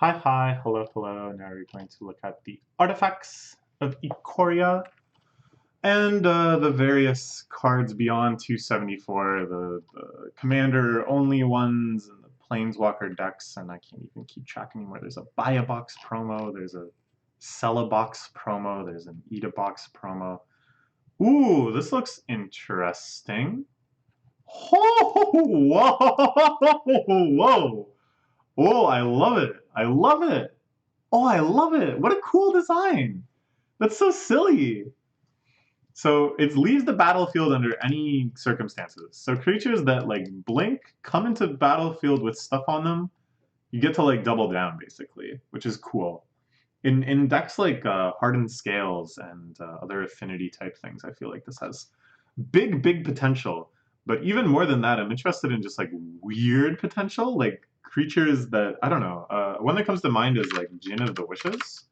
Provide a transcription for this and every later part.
Hi, hello. Now we're going to look at the artifacts of Ikoria and the various cards beyond 274, the commander-only ones, and the planeswalker decks, and I can't even keep track anymore. There's a buy a box promo, there's a sell a box promo, there's an eat a box promo. Ooh, this looks interesting. Whoa! Oh, I love it. I love it. Oh, I love it. What a cool design. That's so silly. So it leaves the battlefield under any circumstances. So creatures that like blink, come into battlefield with stuff on them, you get to like double down basically, which is cool. In decks like Hardened Scales and other affinity type things, I feel like this has big potential. But even more than that, I'm interested in just like weird potential, like creatures that I don't know. One that comes to mind is like Djinn of the Wishes,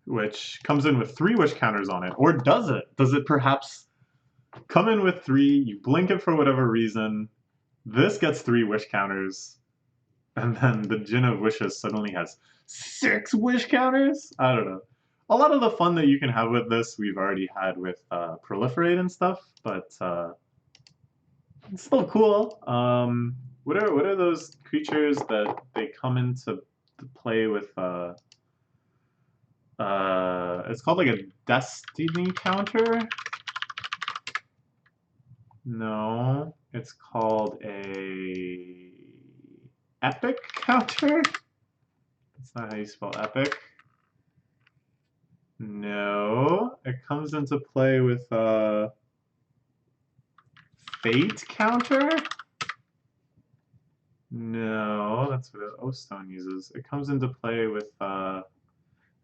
which comes in with 3 wish counters on it. Or does it? Does it perhaps come in with 3? You blink it for whatever reason. This gets 3 wish counters, and then the Djinn of Wishes suddenly has 6 wish counters? I don't know. A lot of the fun that you can have with this we've already had with Proliferate and stuff, but it's still cool. What are those creatures that they come into play with? It's called like a Destiny counter? No, it's called a Epic counter? That's not how you spell epic. No, it comes into play with Fate counter? No, that's what O Stone uses. It comes into play with and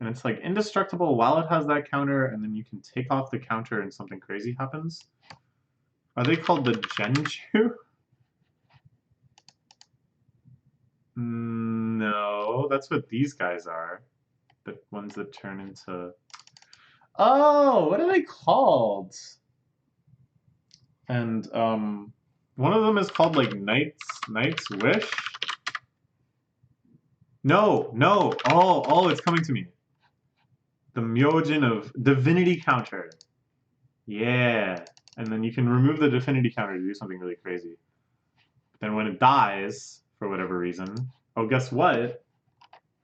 it's like indestructible while it has that counter, and then you can take off the counter and something crazy happens. Are they called the Genju? No, that's what these guys are. The ones that turn into... Oh, what are they called? And one of them is called like Knight's Wish. No. Oh, it's coming to me. The Myojin of Divinity counter. Yeah. And then you can remove the Divinity counter to do something really crazy. But then when it dies, for whatever reason, oh, guess what?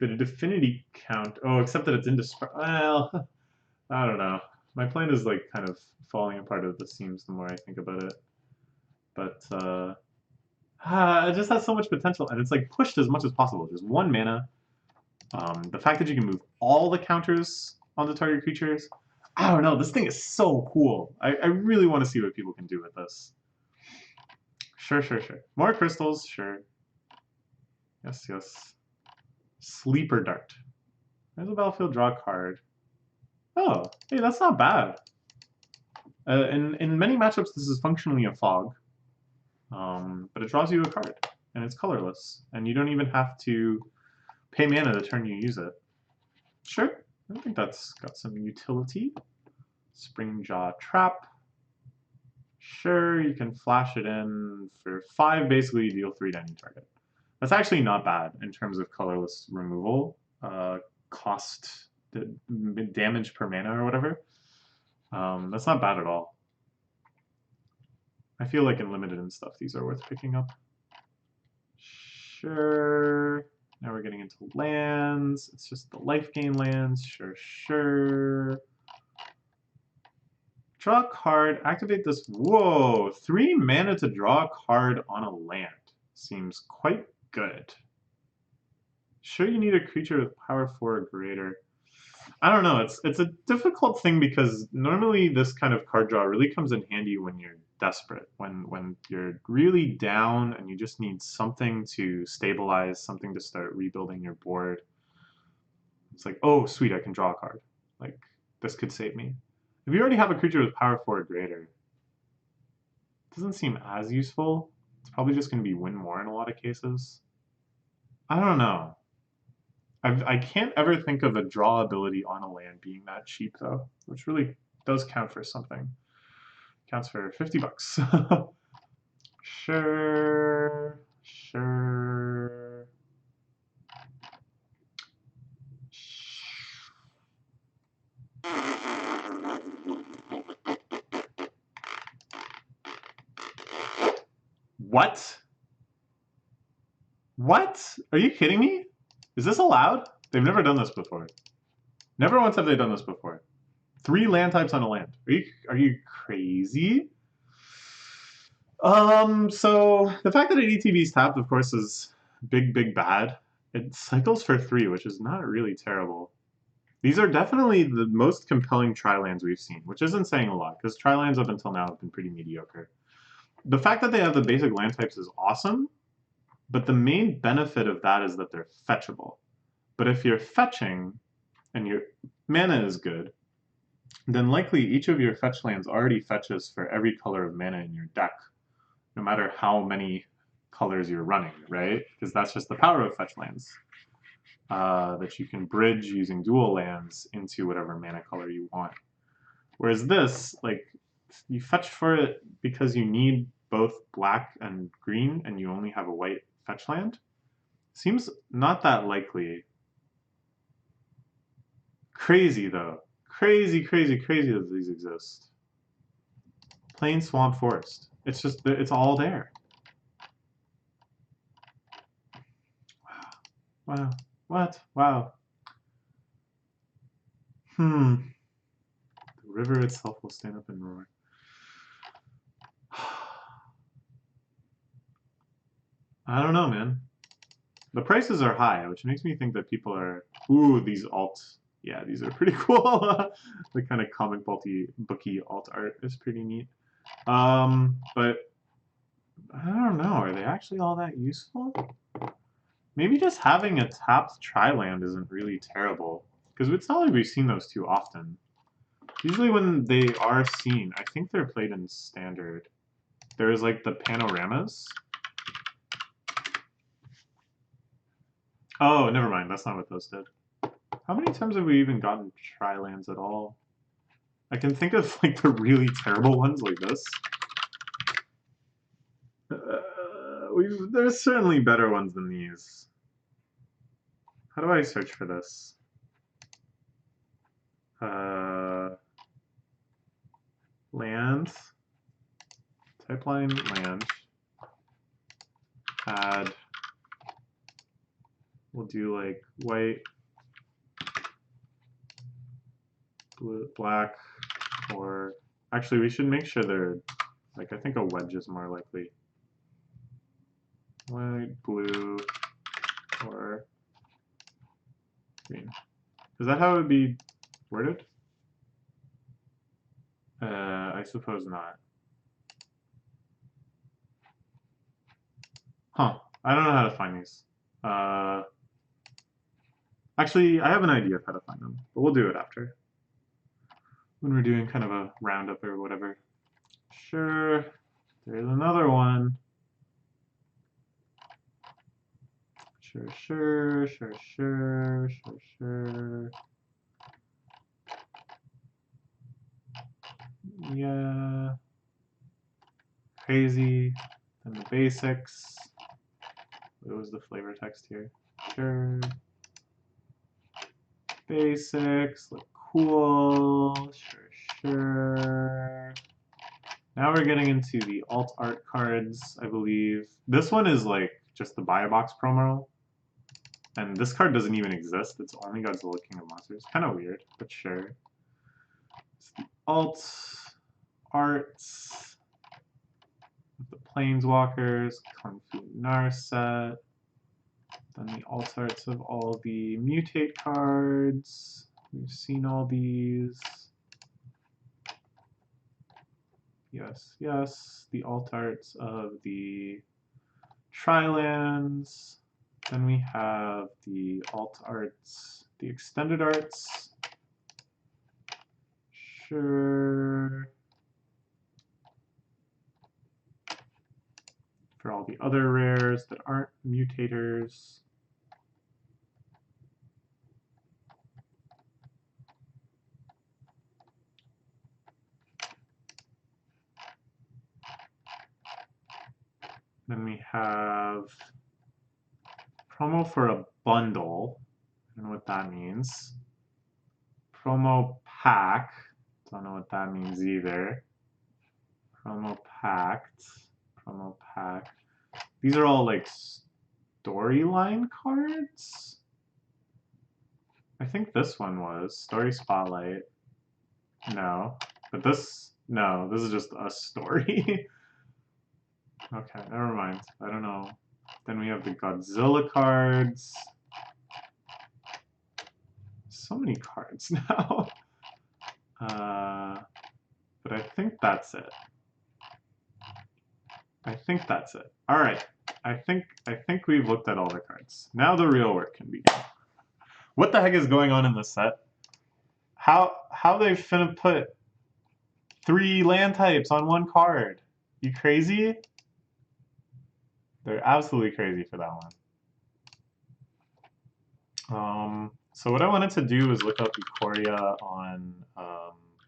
The Divinity count. Oh, except that it's indestructible. Well, I don't know. My plan is like kind of falling apart at the seams the more I think about it. But it just has so much potential, and it's like pushed as much as possible. Just 1 mana. The fact that you can move all the counters on the target creatures, I don't know. This thing is so cool. I really want to see what people can do with this. Sure. More crystals, sure. Yes. Sleeper Dart. There's a battlefield, draw a card. Oh, hey, that's not bad. In many matchups, this is functionally a fog. But it draws you a card, and it's colorless, and you don't even have to pay mana the turn you use it. Sure, I think that's got some utility. Springjaw Trap. Sure, you can flash it in for 5, basically you deal 3 to any target. That's actually not bad in terms of colorless removal. Cost, damage per mana or whatever. That's not bad at all. I feel like in limited and stuff, these are worth picking up. Sure. Now we're getting into lands. It's just the life gain lands. Sure. Draw a card. Activate this. Whoa! 3 mana to draw a card on a land. Seems quite good. Sure, you need a creature with power 4 or greater. I don't know. It's a difficult thing because normally this kind of card draw really comes in handy when you're desperate, when you're really down and you just need something to stabilize, something to start rebuilding your board. It's like, oh, sweet, I can draw a card. Like, this could save me. If you already have a creature with power 4 or greater, it doesn't seem as useful. It's probably just going to be win more in a lot of cases. I don't know. I can't ever think of a draw ability on a land being that cheap, though, which really does count for something. Counts for 50 bucks. Sure. Sure. What? What? Are you kidding me? Is this allowed? They've never done this before. Never once have they done this before. 3 land types on a land. Are you crazy? So the fact that an ETB is tapped, of course, is big, big bad. It cycles for 3, which is not really terrible. These are definitely the most compelling tri-lands we've seen, which isn't saying a lot, because tri-lands up until now have been pretty mediocre. The fact that they have the basic land types is awesome, but the main benefit of that is that they're fetchable. But if you're fetching and your mana is good, then likely each of your fetch lands already fetches for every color of mana in your deck, no matter how many colors you're running, right? Because that's just the power of fetch lands. That you can bridge using dual lands into whatever mana color you want. Whereas this, like, you fetch for it because you need both black and green and you only have a white fetch land. Seems not that likely. Crazy though. Crazy, crazy, crazy that these exist. Plain swamp forest. It's just, it's all there. Wow. What? Wow. The river itself will stand up and roar. I don't know, man. The prices are high, which makes me think that people are... Ooh, these alt... Yeah, these are pretty cool. The kind of comic booky alt art is pretty neat. But I don't know. Are they actually all that useful? Maybe just having a tapped tri-land isn't really terrible. Because it's not like we've seen those too often. Usually when they are seen, I think they're played in standard. There's like the panoramas. Oh, never mind. That's not what those did. How many times have we even gotten tri-lands at all? I can think of like the really terrible ones like this. There's certainly better ones than these. How do I search for this? Land. Type line land. Add. We'll do like white, blue, black, or actually we should make sure they're like, I think a wedge is more likely. White, blue, or green. Is that how it would be worded? I suppose not. Huh. I don't know how to find these. Actually, I have an idea of how to find them, but we'll do it after. When we're doing kind of a roundup or whatever. Sure. There's another one. Sure, sure, sure, sure, sure, sure. Yeah. Crazy. And the basics. What was the flavor text here? Sure. Basics. Look cool. Sure, sure. Now we're getting into the alt art cards, I believe. This one is like just the buy a box promo. And this card doesn't even exist. It's only Godzilla King of Monsters. Kind of weird, but sure. It's the alt arts. The Planeswalkers, Kung Fu Narset. Then the alt arts of all the mutate cards. We've seen all these. Yes, yes. The alt arts of the Tri-lands. Then we have the alt arts, the extended arts. Sure. For all the other rares that aren't mutators. Then we have promo for a bundle. I don't know what that means. Promo pack. Don't know what that means either. Promo packed. Promo pack. These are all like storyline cards? I think this one was. Story Spotlight. No. But this, no, this is just a story. Okay, never mind. I don't know. Then we have the Godzilla cards. So many cards now. But I think that's it. I think that's it. All right. I think we've looked at all the cards. Now the real work can begin. What the heck is going on in this set? How they finna put 3 land types on one card? You crazy? They're absolutely crazy for that one. So what I wanted to do is look up Ikoria on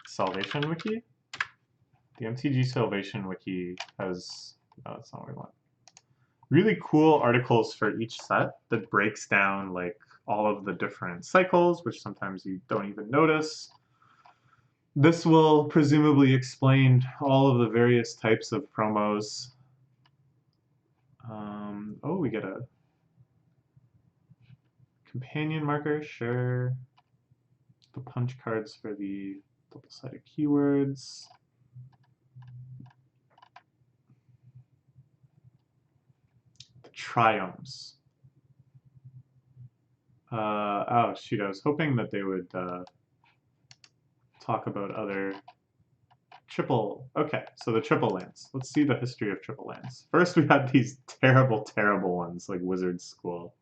Salvation Wiki. The MTG Salvation Wiki has, no, that's not what I want. Really cool articles for each set that breaks down like all of the different cycles, which sometimes you don't even notice. This will presumably explain all of the various types of promos. Oh, we get a companion marker, sure. The punch cards for the double-sided keywords. The triomes. Oh shoot, I was hoping that they would talk about other triple. Okay, so the triple lands. Let's see the history of triple lands. First, we had these terrible, terrible ones like Wizard School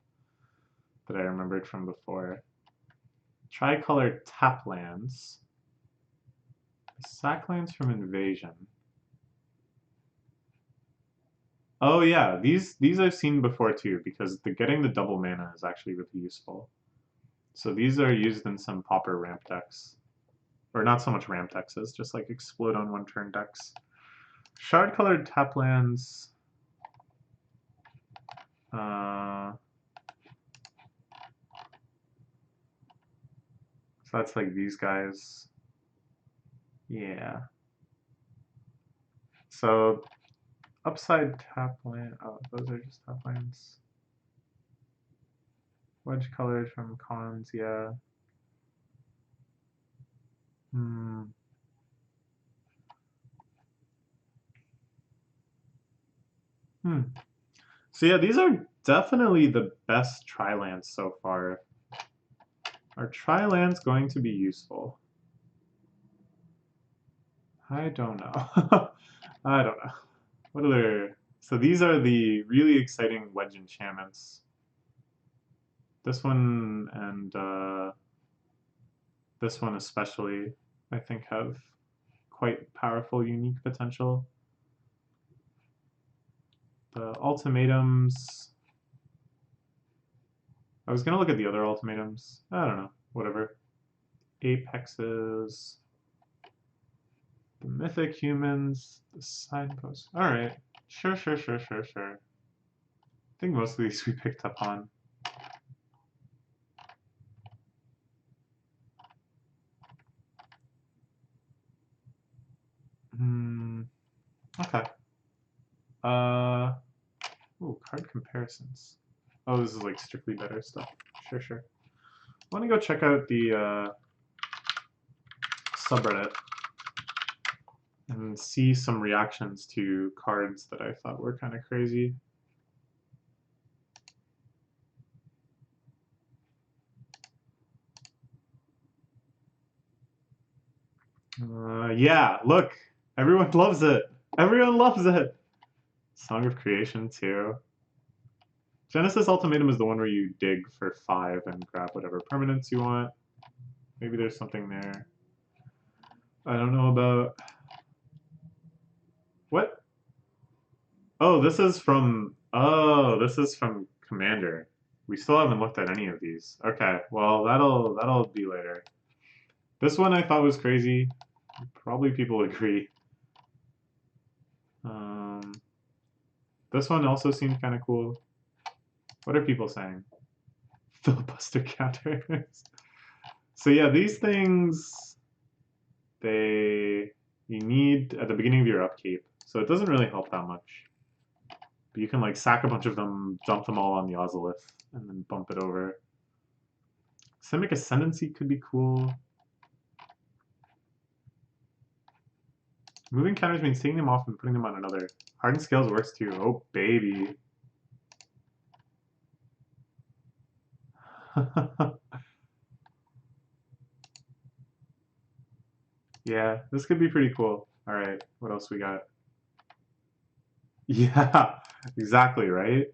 that I remembered from before. Tricolored tap lands. Sack lands from Invasion. Oh yeah, these I've seen before too because getting the double mana is actually really useful. So these are used in some Pauper ramp decks. Or not so much ramp decks as just like explode on one turn decks. Shard colored tap lands. So that's like these guys. Yeah. So upside tap land. Oh, those are just tap lands. Wedge colored from cons, yeah. So yeah, these are definitely the best tri-lands so far. Are tri-lands going to be useful? I don't know. I don't know. What other... So these are the really exciting wedge enchantments. This one and this one especially, I think, have quite powerful, unique potential. The ultimatums... I was going to look at the other ultimatums. I don't know. Whatever. Apexes. The mythic humans. The signposts. Alright. Sure. I think most of these we picked up on. Okay. Ooh, card comparisons. Oh, this is like strictly better stuff. Sure. I want to go check out the subreddit and see some reactions to cards that I thought were kind of crazy. Yeah, look, everyone loves it. Everyone loves it. Song of Creation too. Genesis Ultimatum is the one where you dig for 5 and grab whatever permanents you want. Maybe there's something there. I don't know about... What? Oh, this is from... Oh, this is from Commander. We still haven't looked at any of these. Okay, well, that'll be later. This one I thought was crazy. Probably people agree. This one also seemed kind of cool. What are people saying? Filibuster counters. So yeah, these things, you need at the beginning of your upkeep. So it doesn't really help that much. But you can like sack a bunch of them, dump them all on the Ozolith, and then bump it over. Simic Ascendancy could be cool. Moving counters means taking them off and putting them on another. Hardened Scales works too. Oh, baby. Yeah, this could be pretty cool. All right, what else we got? Yeah, exactly, right?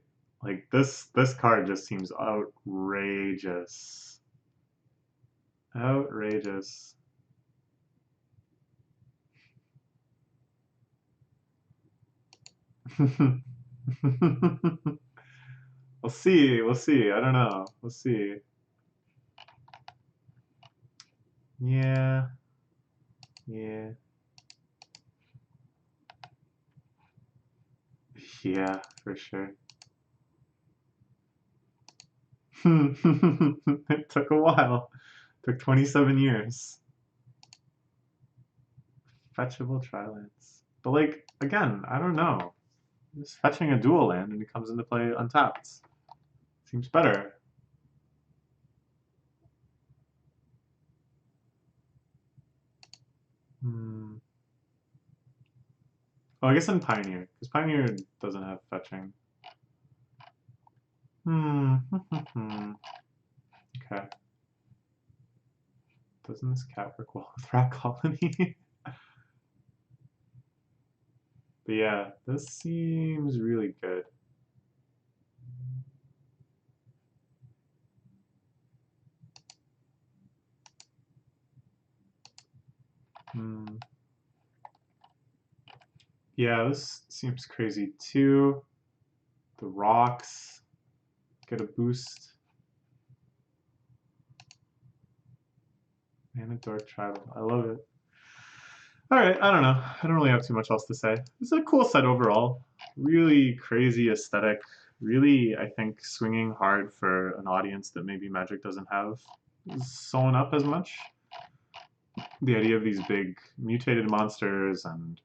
Like this card just seems outrageous. Outrageous. We'll see. We'll see. I don't know. We'll see. Yeah. Yeah. Yeah, for sure. It took a while. It took 27 years. Fetchable Trilands. But like, again, I don't know. Just fetching a dual land and it comes into play untapped. Seems better. Hmm. Oh, I guess in Pioneer, because Pioneer doesn't have fetching. Hmm. Okay. Doesn't this cat work well with Rat Colony? But yeah, this seems really good. Hmm. Yeah, this seems crazy too. The rocks get a boost. And a Dark Tribal. I love it. Alright, I don't know. I don't really have too much else to say. It's a cool set overall. Really crazy aesthetic. Really, I think, swinging hard for an audience that maybe Magic doesn't have sewn up as much. The idea of these big mutated monsters and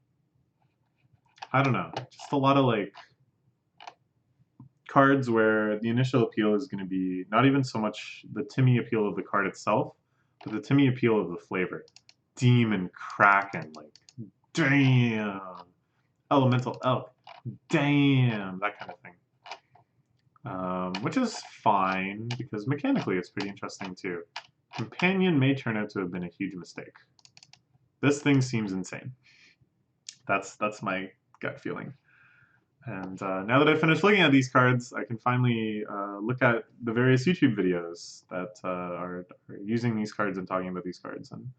I don't know, just a lot of like cards where the initial appeal is going to be not even so much the Timmy appeal of the card itself, but the Timmy appeal of the flavor. Demon Kraken, like, damn. Elemental Elk, damn. That kind of thing. Which is fine, because mechanically it's pretty interesting too. Companion may turn out to have been a huge mistake. This thing seems insane. That's my gut feeling. And now that I've finished looking at these cards, I can finally look at the various YouTube videos that are using these cards and talking about these cards and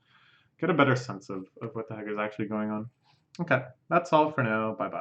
get a better sense of what the heck is actually going on. Okay, that's all for now. Bye-bye.